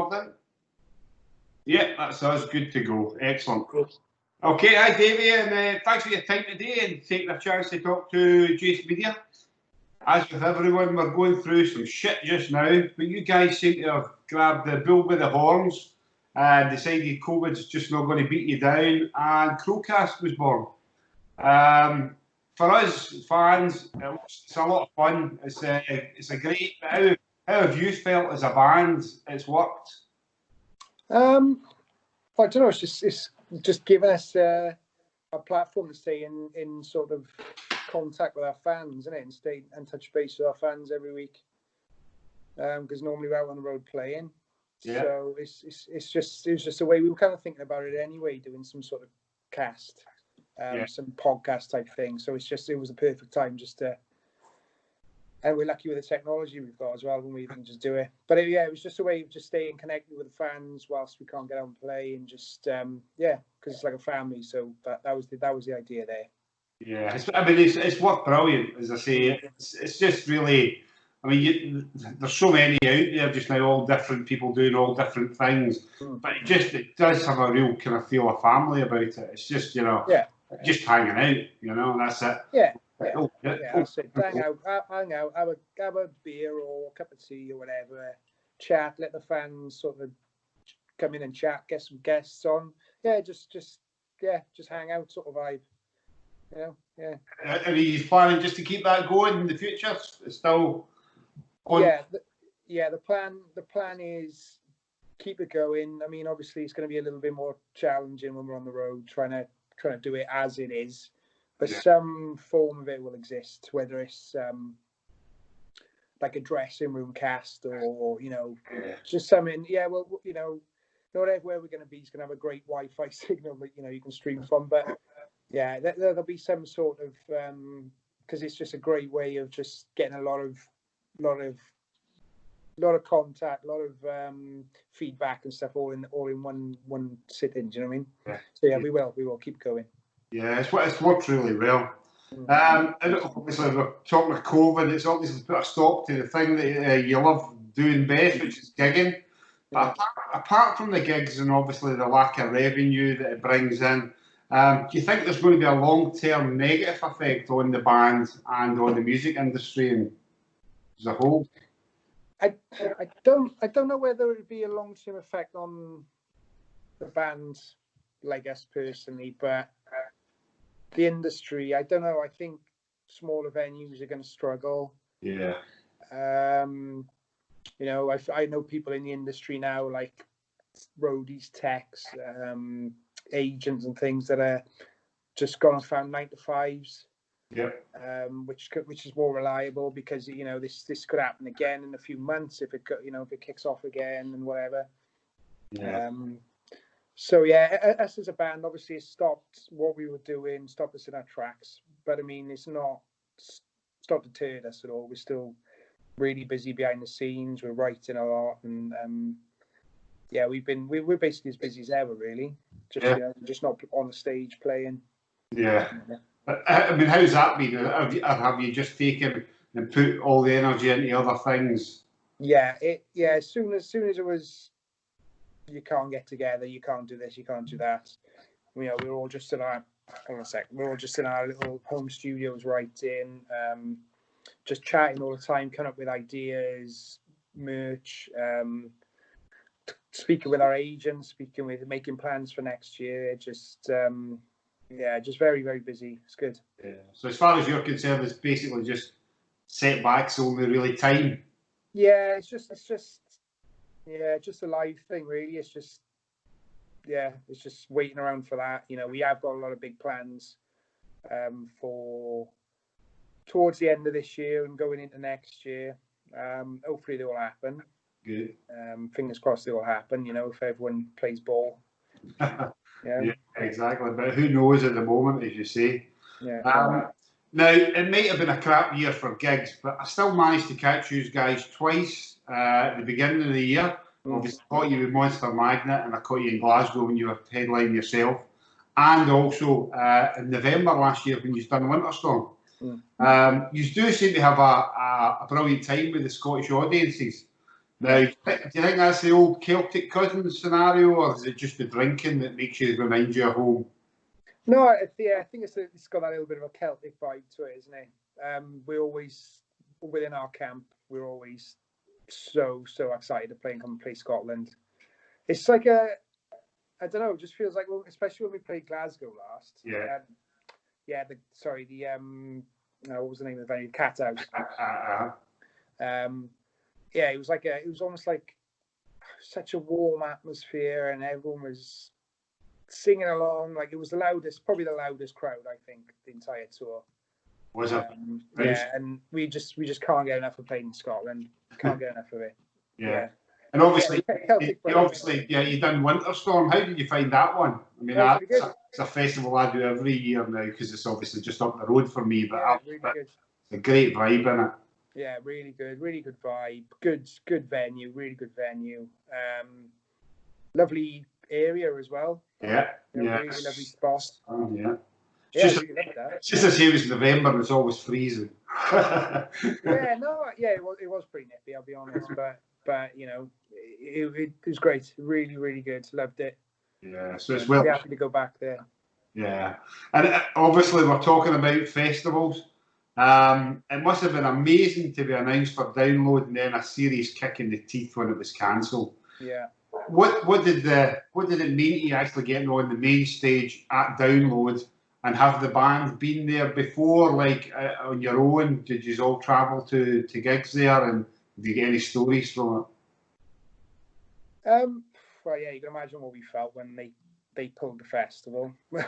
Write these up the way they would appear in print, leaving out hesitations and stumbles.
recording? Yeah, that's us. Good to go. Excellent. Okay, hi Davey, and thanks for your time today and taking a chance to talk to Jason Media. As with everyone, we're going through some shit just now, but you guys seem to have grabbed the bull by the horns and decided COVID's just not going to beat you down, and Crowcast was born. For us fans, it's a lot of fun. It's a great. How have you felt as a band? It's worked. I don't know. It's just given us a platform to stay in sort of contact with our fans, isn't it? And stay and touch base with our fans every week. Because normally we're out on the road playing. Yeah. So it was just a way we were kind of thinking about it anyway, doing some sort of cast, some podcast type thing. So it was a perfect time just to. And we're lucky with the technology we've got as well when we can just do it. But it was just a way of just staying connected with the fans whilst we can't get out and play, and just because it's like a family. So that was the idea there. Yeah, it's worked brilliant, as I say. It's just really, there's so many out there just now, all different people doing all different things. But it does have a real kind of feel of family about it. It's just just hanging out, and that's it. Yeah. That's it. Hang out, have a beer or a cup of tea or whatever, chat, let the fans sort of come in and chat, get some guests on. Yeah, just hang out sort of vibe. Yeah. Are you planning just to keep that going in the future? It's still on? Yeah. The plan is keep it going. I mean, obviously, it's going to be a little bit more challenging when we're on the road, trying to do it as it is. But some form of it will exist, whether it's like a dressing room cast or just something. Yeah, well, not everywhere we're going to be is going to have a great Wi-Fi signal that you can stream from. But yeah, there'll be some sort of because it's just a great way of just getting a lot of contact, a lot of feedback and stuff all in one sitting. Do you know what I mean? Yeah. So yeah, we will keep going. Yeah, it's worked really well. And obviously, we're talking of COVID. It's obviously put a stop to the thing that you love doing best, which is gigging. But apart from the gigs and obviously the lack of revenue that it brings in, do you think there's going to be a long-term negative effect on the band and on the music industry as a whole? I don't know whether it would be a long-term effect on the band, like us personally, but the industry, I don't know. I think smaller venues are going to struggle. Yeah. I know people in the industry now, like roadies, techs, agents, and things that are just gone and found 9-to-5s. Yeah. Which is more reliable because this could happen again in a few months if it kicks off again and whatever. Yeah. So yeah, us as a band, obviously, it stopped what we were doing, stopped us in our tracks. But I mean, it's not deterred us at all. We're still really busy behind the scenes. We're writing a lot, and we're basically as busy as ever, really. Just not on the stage playing. Yeah. I mean, how's that been? Have you just taken and put all the energy into other things? Yeah. As soon as it was. You can't get together. You can't do this. You can't do that. We're all just in our. Hold on a sec. We're all just in our little home studios writing, just chatting all the time, coming up with ideas, merch, speaking with our agents, making plans for next year. Just very, very busy. It's good. Yeah. So as far as you're concerned, it's basically just setbacks, only really time. Yeah, it's just a live thing, really. It's just waiting around for that. We have got a lot of big plans for towards the end of this year and going into next year. Hopefully they will happen. Good. Fingers crossed they will happen, if everyone plays ball. Yeah, exactly. But who knows at the moment, as you say. Yeah. Now, it might have been a crap year for gigs, but I still managed to catch you guys twice at the beginning of the year. Obviously, I caught you with Monster Magnet, and I caught you in Glasgow when you were headlining yourself, and also in November last year when you've done Winterstorm. You do seem to have a brilliant time with the Scottish audiences. Now, do you think that's the old Celtic cousins scenario, or is it just the drinking that makes you remind you of home? No, I think it's got that little bit of a Celtic vibe to it, isn't it? We always, within our camp, we're always so excited to play and come and play Scotland. It's like I don't know, it just feels like, especially when we played Glasgow last. Yeah. What was the name of the venue? Cat House. It was almost like such a warm atmosphere, and everyone was singing along. Like, it was probably the loudest crowd, I think, the entire tour. Was it? And we just can't get enough of playing in Scotland. Can't get enough of it. Yeah. And obviously, you done Winterstorm. How did you find that one? I mean, it's a festival I do every year now, because it's obviously just up the road for me. But really good. It's a great vibe in it. Yeah, really good vibe. Good venue, really good venue. Lovely area as well. Yeah, really lovely spot. Oh, yeah. It's just the same as November, and it's always freezing. It was pretty nippy, I'll be honest, but you know, it was great, really good, loved it. Yeah, so it's well. Be happy to go back there. Yeah, and obviously we're talking about festivals. It must have been amazing to be announced for Download and then a serious kick in the teeth when it was cancelled. Yeah. What did it mean to you actually getting on the main stage at Download? And have the band been there before, like on your own? Did you all travel to gigs there, and did you get any stories from it? Well, yeah, you can imagine what we felt when they pulled the festival. we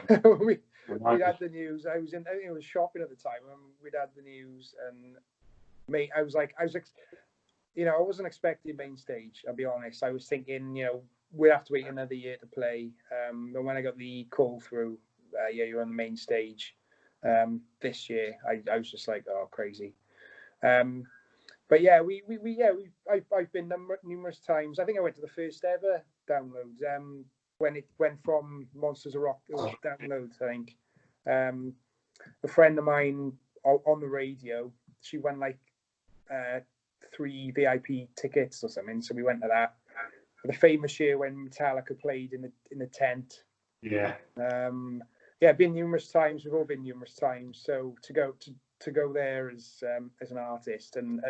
had the news. I think I was shopping at the time, and we'd had the news, and mate, I was like, you know, I wasn't expecting main stage. I'll be honest. I was thinking, you know, we'd have to wait another year to play. And when I got the call through, you're on the main stage this year, I was just like, oh, crazy. But yeah, I've been numerous times. I think I went to the first ever Downloads when it went from Monsters of Rock Downloads, I think. A friend of mine on the radio, she won like 3 VIP tickets or something, so we went to that. The famous year when Metallica played in the tent. Yeah. Been numerous times. We've all been numerous times. So to go there as an artist and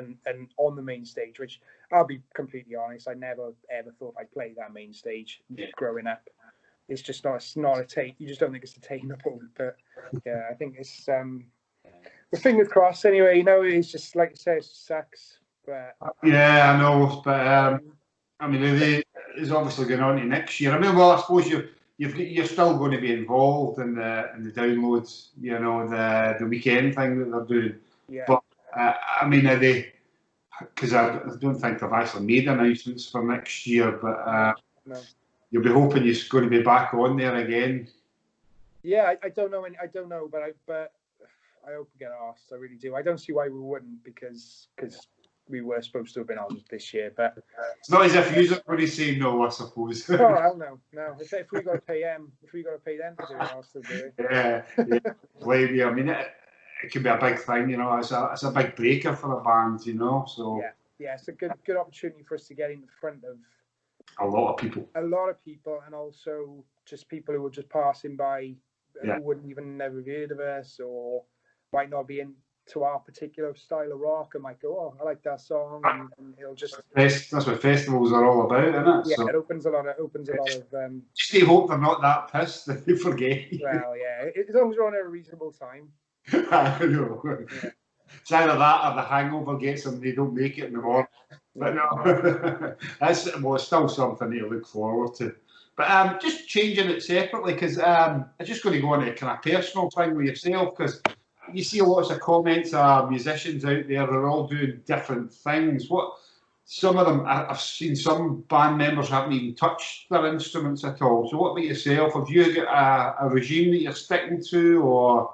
on the main stage, which I'll be completely honest, I never ever thought I'd play that main stage growing up. It's just not you just don't think it's attainable. But yeah, I think it's the fingers crossed. Anyway, you know, it's just like you say, it sucks. But yeah, I know. But I mean, it's obviously going on to next year. I mean, well, I suppose you're still going to be involved in the Downloads, you know, the weekend thing that they're doing. Yeah. But I mean, are they? Because I don't think they've actually made announcements for next year. But no. You'll be hoping you're going to be back on there again. Yeah, I don't know, but I hope we get asked. I really do. I don't see why we wouldn't, because we were supposed to have been on this year, but it's not as if you're going to say no, I suppose. Oh, hell no. If we got to pay them, to do it, I'll still do it. Yeah. Blame you. I mean, it can be a big thing, you know. It's a big breaker for a band, you know. So yeah, it's a good opportunity for us to get in front of a lot of people, and also just people who were just passing by, who wouldn't even never heard of us, or might not be into our particular style of rock, and might go, oh, I like that song, and it'll just. That's what festivals are all about, isn't it? Yeah, so, it opens a lot of. Just hope they're not that pissed that they forget. Well, yeah, as long as we're on a reasonable time. I know. Yeah. It's either that or the hangover gets them, they don't make it in the morning. But no, it's still something to look forward to. But just changing it separately, because I'm just going to go on a kind of personal thing with yourself, because you see lots of comments of musicians out there, they're all doing different things. Some of them, I've seen some band members haven't even touched their instruments at all. So what about yourself? Have you got a regime that you're sticking to, or?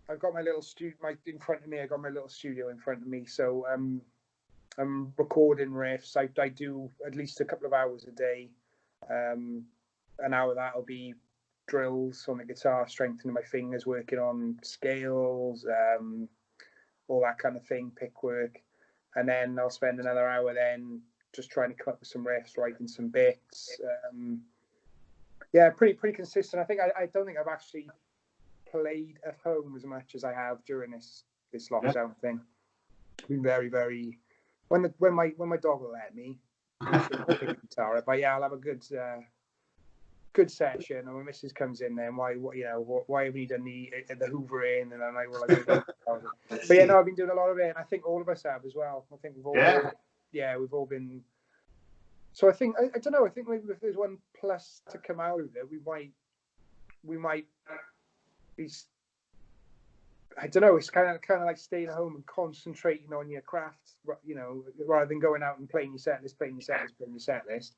I've got my little studio in front of me. I got my little studio in front of me, so I'm recording riffs. I do at least a couple of hours a day. An hour of that'll be drills on the guitar, strengthening my fingers, working on scales, all that kind of thing, pick work. and then I'll spend another hour then just trying to come up with some riffs, writing some bits. Yeah, pretty consistent. I think I don't think I've actually played at home as much as I have during this lockdown thing. Been very, very when my dog will let me, I'll pick the guitar up. But yeah, I'll have a good session. And when Mrs. comes in, then why have we done the hoovering? And then I will like. But yeah, no, I've been doing a lot of it, and I think all of us have as well. I think we've all been. So I think I don't know. I think maybe if there's one plus to come out of it, we might be. I don't know. It's kind of like staying at home and concentrating on your craft, rather than going out and playing your set list.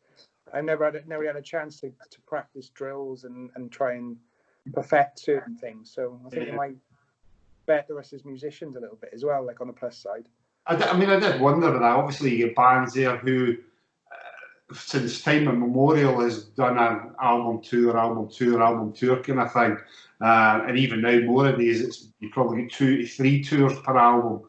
I never had a chance to practice drills and try and perfect certain things. So I think it might better us as musicians a little bit as well, like on the plus side. I did wonder that. Obviously, you get bands there who, since time immemorial, has done an album tour kind of thing. And even now, nowadays, you probably get 2 to 3 tours per album.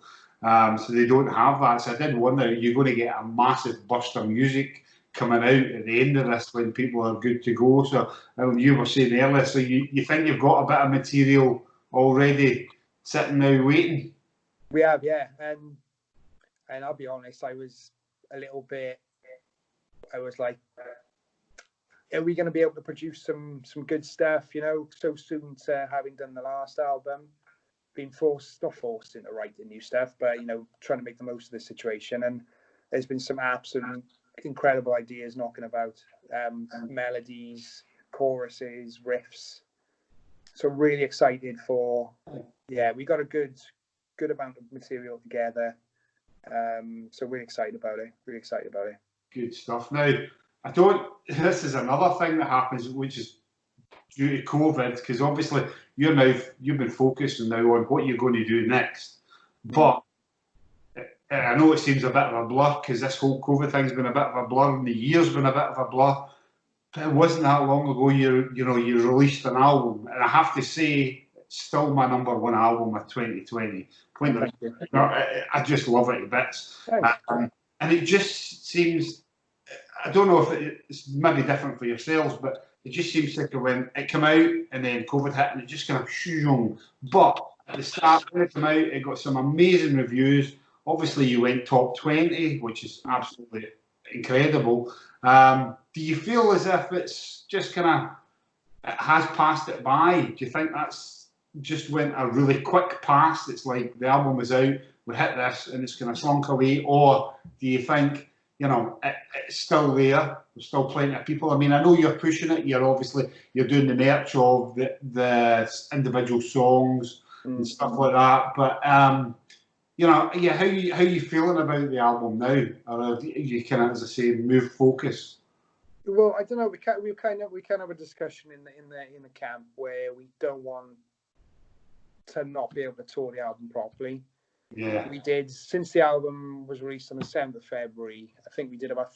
So they don't have that. So I did wonder, you're going to get a massive burst of music coming out at the end of this when people are good to go. So you were saying earlier, so you think you've got a bit of material already sitting now waiting? We have, yeah. And I'll be honest, I was like, are we going to be able to produce some good stuff, so soon to having done the last album, being not forced into writing new stuff, but, trying to make the most of the situation. And there's been some absolute incredible ideas knocking about, melodies, choruses, riffs. So really excited we got a good amount of material together. So really excited about it. Good stuff. Now, this is another thing that happens, which is due to COVID, because obviously you've been focusing now on what you're going to do next. But I know it seems a bit of a blur, because this whole COVID thing's been a bit of a blur, and the year's been a bit of a blur. But it wasn't that long ago you released an album, and I have to say, it's still my #1 album of 2020. I just love it to bits. And it just seems, I don't know if it's maybe different for yourselves, but it just seems like when it came out and then COVID hit and it just kind of shoo. But at the start, when it came out, it got some amazing reviews. Obviously, you went top 20, which is absolutely incredible. Do you feel as if it's just kind of, it has passed it by? Do you think that's just went a really quick pass? It's like the album was out, we hit this, and it's kind of slunk away? Or do you think, it's still there? There's still plenty of people. I mean, I know you're pushing it. You're doing the merch of the individual songs and stuff like that. But how you feeling about the album now? Or you kind of, as I say, move focus? Well, I don't know. We kind of have a discussion in the camp where we don't want to not be able to tour the album properly. Yeah, we did, since the album was released on the 7th of February. I think we did about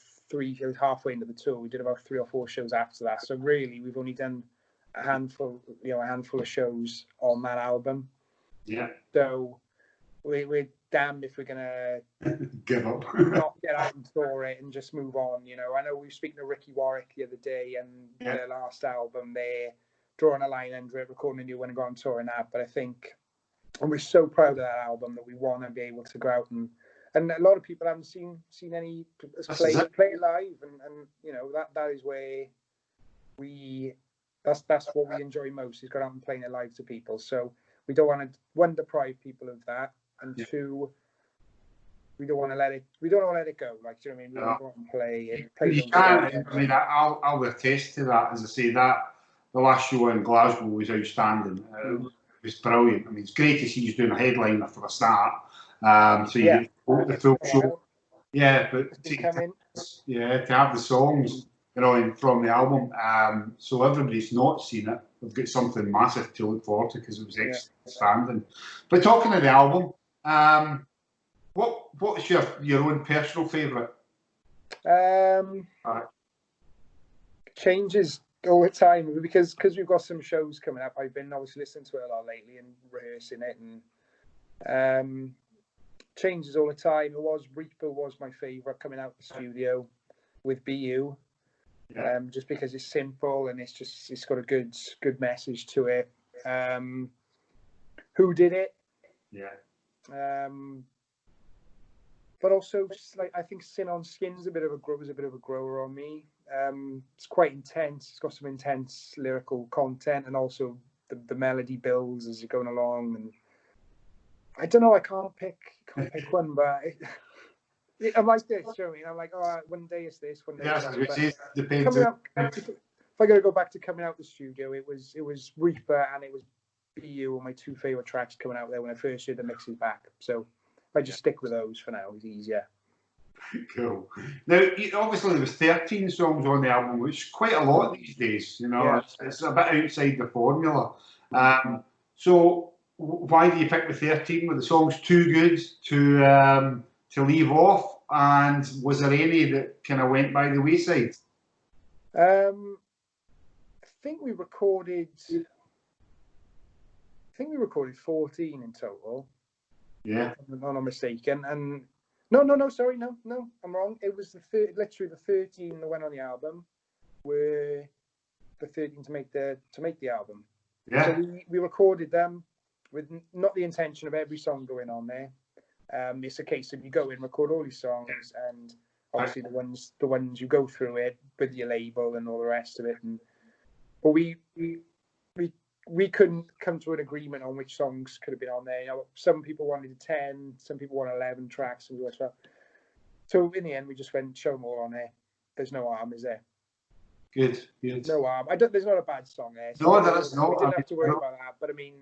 halfway into the tour. We did about 3 or 4 shows after that. So really, we've only done a handful of shows on that album. Yeah. So we're damned if we're gonna give up, not get out and tour it and just move on. I know we were speaking to Ricky Warwick the other day, and their last album, they're drawing a line under it, recording a new one and going on tour and that. But I think, and we're so proud of that album that we want to be able to go out and a lot of people haven't seen any play it live, and that is where that's what we enjoy most, is going out and playing it live to people. So we don't want to, one, deprive people of that, and two, we don't want to let it go. Like, do you know what I mean? We want to go out and play it. You can. I mean, I'll attest to that. As I say, that the last show in Glasgow was outstanding. It was brilliant. I mean, it's great to see you doing a headliner for the start. So you get the full show. Yeah, but to have the songs, from the album. So everybody's not seen it, they've got something massive to look forward to, because it was outstanding. But talking of the album, what's your own personal favourite? Changes all the time, because we've got some shows coming up. I've been obviously listening to it a lot lately and rehearsing it, and changes all the time. It was Reaper was my favourite coming out the studio with BU, just because it's simple and it's got a good message to it. Who Did It? Yeah. But also, just like I think Sin on Skin's a bit of a grower on me. It's quite intense. It's got some intense lyrical content, and also the melody builds as you're going along. And I don't know. I can't pick one, but I'm like this. You know what I mean? I'm like, oh, one day it's this, one day it's that. Which is depends. Coming out, if I got to go back to coming out the studio, it was Reaper and it was BU were my two favourite tracks coming out there when I first heard the mixes back. So I just stick with those for now. It's easier. Cool. Now, obviously, there was 13 songs on the album, which is quite a lot these days. You know, it's a bit outside the formula. So, why do you pick the 13? Were the songs too good to leave off? And was there any that kind of went by the wayside? I think we recorded 14 in total. Yeah. If I'm not mistaken. And no, sorry, no, I'm wrong. It was literally the 13 that went on the album were the 13 to make the album. Yeah. So we recorded them with not the intention of every song going on there. It's a case of you go in, record all these songs, and obviously the ones you go through it with your label and all the rest of it. But we couldn't come to an agreement on which songs could have been on there. You know, some people wanted 10, some people wanted 11 tracks, and so in the end we just went, show them all on there. There's no harm, is there? Good. No harm. There's not a bad song there. So no, there is not. We didn't have to worry about that. But I mean,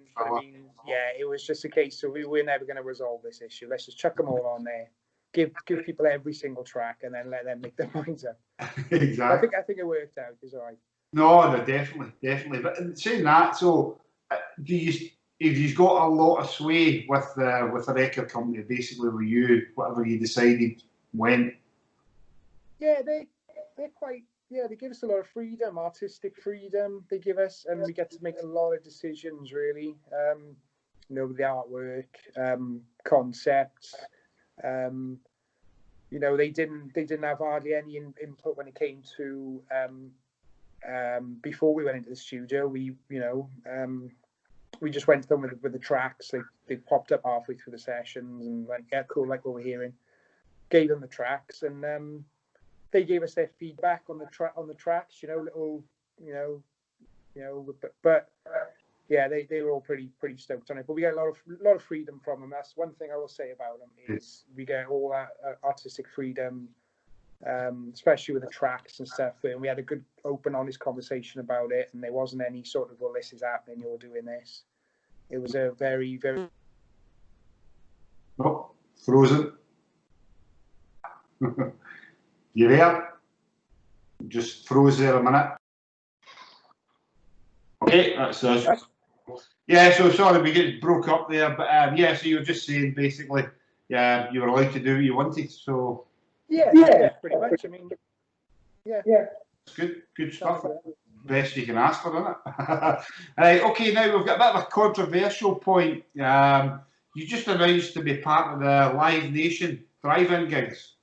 yeah, it was just a case of we're never going to resolve this issue. Let's just chuck them all on there. Give people every single track, and then let them make their minds up. Exactly. I think it worked out. It's all right. No, definitely. But saying that, so have you got a lot of sway with the record company? Basically, with you, whatever you decided went. Yeah, they're quite. Yeah, they give us a lot of freedom, artistic freedom. They give us, and we get to make a lot of decisions. Really, you know, the artwork, concepts. You know, they didn't have hardly any input when it came to. Before we went into the studio, we just went to them with the tracks. They popped up halfway through the sessions and went, yeah, cool, like what we're hearing. Gave them the tracks, and they gave us their feedback on the tracks. You know, little, but yeah, they were all pretty stoked on it. But we get a lot of freedom from them. That's one thing I will say about them is we get all that artistic freedom. Especially with the tracks and stuff, and we had a good open honest conversation about it, and there wasn't any sort of, well, this is happening, you're doing this. It was a very, very frozen. You there? Just froze there a minute. Okay, that's us. Yeah, so sorry we get broke up there, but yeah, so you were just saying basically, yeah, you were allowed to do what you wanted, so yeah, pretty much. I mean, yeah. Good stuff. Best you can ask for, isn't it? Right, okay, now we've got a bit of a controversial point. You just announced to be part of the Live Nation drive-in gigs.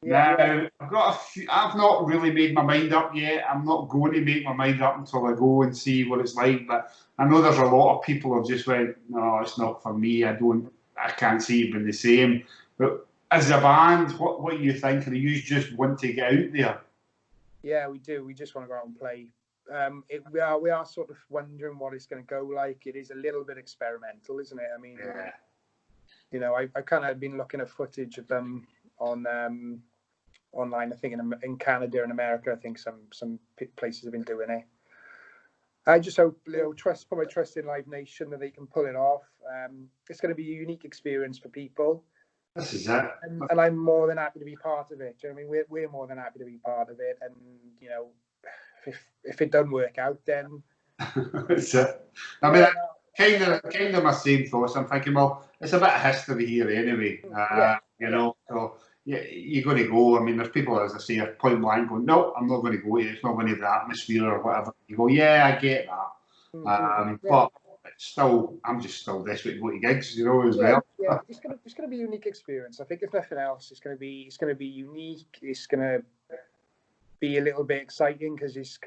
Now, I've not really made my mind up yet. I'm not going to make my mind up until I go and see what it's like. But I know there's a lot of people who have just went, no, it's not for me. I can't see it being the same. But as a band, what do you think? Do you just want to get out there? Yeah, we do. We just want to go out and play. We are sort of wondering what it's going to go like. It is a little bit experimental, isn't it? I mean, you know, I kind of been looking at footage of them on online. I think in Canada and America, I think some places have been doing it. I just hope, put my trust in Live Nation that they can pull it off. It's going to be a unique experience for people. This is it. And I'm more than happy to be part of it. Do you know what I mean? We're more than happy to be part of it. And, you know, if it doesn't work out, then... It's it. I mean, kind of my same thoughts. I'm thinking, well, it's a bit of history here anyway. You know, so yeah, you're going to go. I mean, there's people, as I say, are point blank going, no, I'm not going to go here. It's not going to be the atmosphere or whatever. You go, yeah, I get that. But still, I'm just still desperate to go to gigs, you know, as well. Yeah, it's gonna be a unique experience. I think if nothing else, it's gonna be unique. It's gonna be a little bit exciting because it's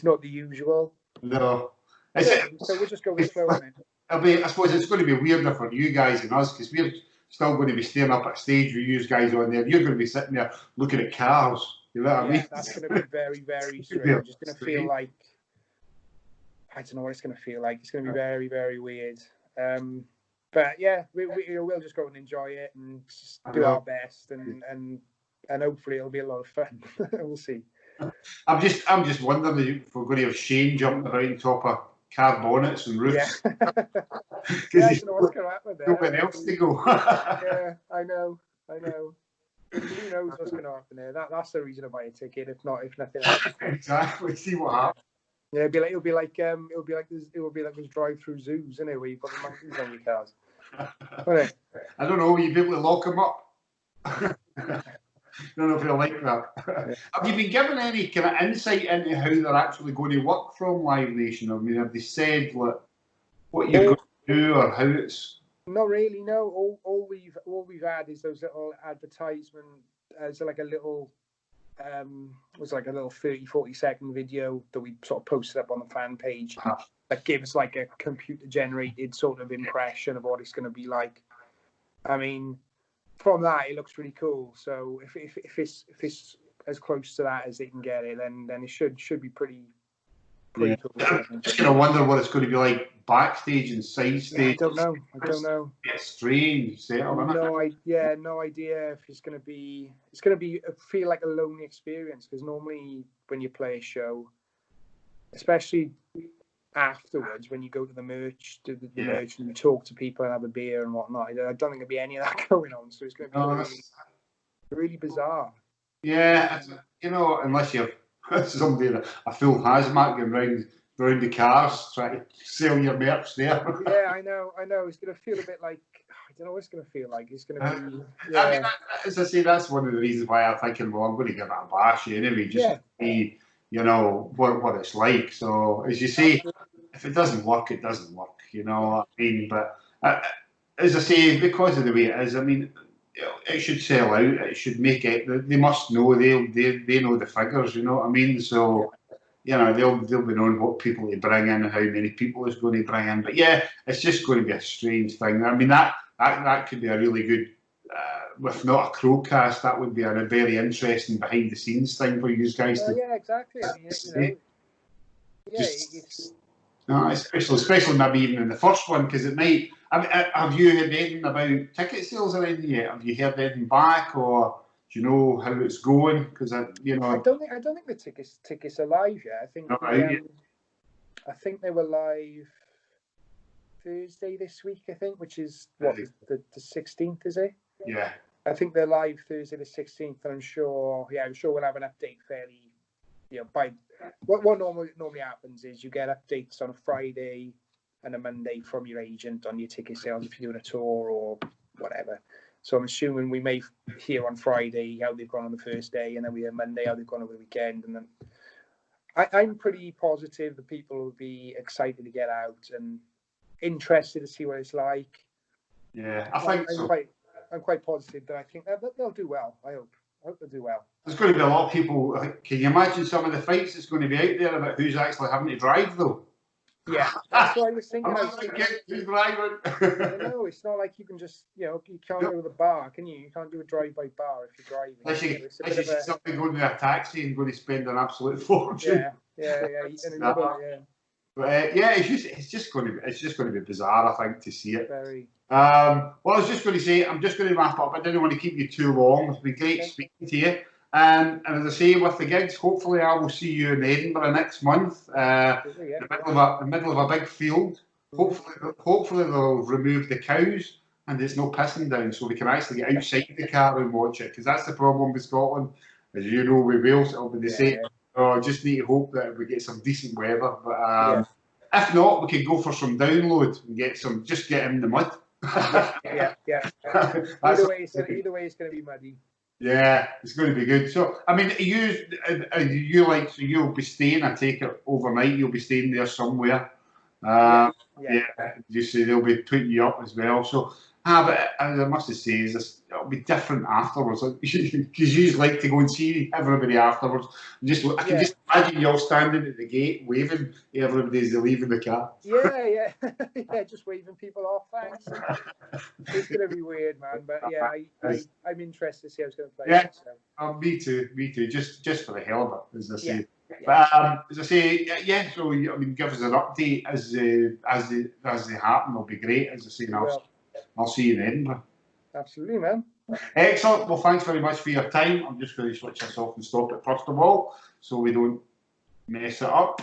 not the usual. No. So we'll just go with the flow on it. I suppose it's going to be weirder for you guys and us because we're still going to be staring up at stage with you guys on there. You're going to be sitting there looking at cars. You know what I mean? That's going to be very, very strange. It's going to feel like, I don't know what it's going to feel like. It's going to be very, very weird. But yeah, we'll just go and enjoy it and just do our best, and hopefully it'll be a lot of fun. We'll see. I'm just wondering if we're going to have Shane jumping about on top of car bonnets and roofs. Yeah. Yeah, I don't know what's going to happen there. Nowhere else to go. Yeah, I know. Who knows what's going to happen there? That's the reason to buy a ticket, if nothing else. Exactly. See what happens. Yeah, it'll be like those drive-through zoos, isn't it, where you've got the monkeys on your cars. Right. I don't know. Will you be able to lock them up? I don't know if you'll like that. Have you been given any kind of insight into how they're actually going to work from Live Nation? I mean, have they said what you're going to do or how it's? Not really. No. All we've had is those little advertisement as like a little. Was like a little 30-40 second video that we sort of posted up on the fan page that gives like a computer generated sort of impression of what it's going to be like. I mean, from that it looks really cool. So if it's as close to that as they can get it, then it should be pretty cool. I'm just gonna wonder what it's going to be like backstage and side stage. I don't know. It's strange. No idea if it's going to be. It's going to be feel like a lonely experience because normally when you play a show, especially afterwards when you go to the merch, merch and you talk to people and have a beer and whatnot, I don't think there'll be any of that going on. So it's going to be really bizarre. Yeah, unless you're somebody a full hazmat going round the cars trying to sell your merch there. Yeah, I know. It's going to feel a bit like, I don't know what it's going to feel like. It's going to be. Yeah. I mean, as I say, that's one of the reasons why I'm thinking, well, I'm going to give it a bash anyway, just to see, what it's like. So, as you say, if it doesn't work, it doesn't work. You know what I mean? But as I say, because of the way it is, I mean, it should sell out. It should make it. They must know. They know the figures. You know what I mean? So. They'll be knowing what people to bring in, how many people is going to bring in. But yeah, it's just going to be a strange thing. I mean, that could be a really good, if not a crowcast, that would be a very interesting behind the scenes thing for you guys. Yeah, exactly. I mean, especially maybe even in the first one, because it might. Have you heard anything about ticket sales or anything yet? Have you heard anything back or? Do you know how it's going? Because I don't think the tickets are live yet. I think they were live Thursday this week. I think, which is the 16th, is it? Yeah. I think they're live Thursday the 16th, and I'm sure we'll have an update fairly. By what normally happens is you get updates on a Friday and a Monday from your agent on your ticket sales if you're doing a tour or whatever. So I'm assuming we may hear on Friday how they've gone on the first day, and then we hear Monday how they've gone over the weekend. And then I'm pretty positive that people will be excited to get out and interested to see what it's like. Yeah, I'm quite positive that I think that they'll do well. I hope they'll do well. There's going to be a lot of people. Can you imagine some of the fights that's going to be out there about who's actually having to drive though? Yeah, that's what I was thinking. Who's driving? I know, it's not like you can just, you can't go to the bar, can you? You can't do a drive-by bar if you're driving. Unless you see somebody going to a taxi and going to spend an absolute fortune. Yeah. But it's just going to be bizarre, I think, to see it. Very. Well, I was just going to say, I'm just going to wrap up. I didn't want to keep you too long. It's been great speaking to you. And as I say, with the gigs, hopefully I will see you in Edinburgh next month, in the middle of a big field. Hopefully they'll remove the cows and there's no pissing down, so we can actually get outside the car and watch it. Because that's the problem with Scotland, as you know, with Wales, it'll be the same. So I just need to hope that we get some decent weather. But if not, we could go for some download and get in the mud. Yeah. Either way, it's going to be muddy. Yeah, it's going to be good. So, I mean, you'll be staying, I take it, overnight, you'll be staying there somewhere Yeah, you see, they'll be putting you up as well. So, but as I must say, it'll be different afterwards. Because you like to go and see everybody afterwards. I can just imagine you all standing at the gate waving to everybody as they leaving the car. Yeah, just waving people off. Thanks. It's going to be weird, man. But yeah, I'm interested to see how it's going to play. Yeah, so. me too. Just for the hell of it, as I say. Yeah. But as I say, yeah. So I mean, give us an update as they happen. It'll be great. As I say, and I'll see you in Edinburgh. Absolutely, man. Excellent. Well, thanks very much for your time. I'm just going to switch this off and stop it first of all, so we don't mess it up.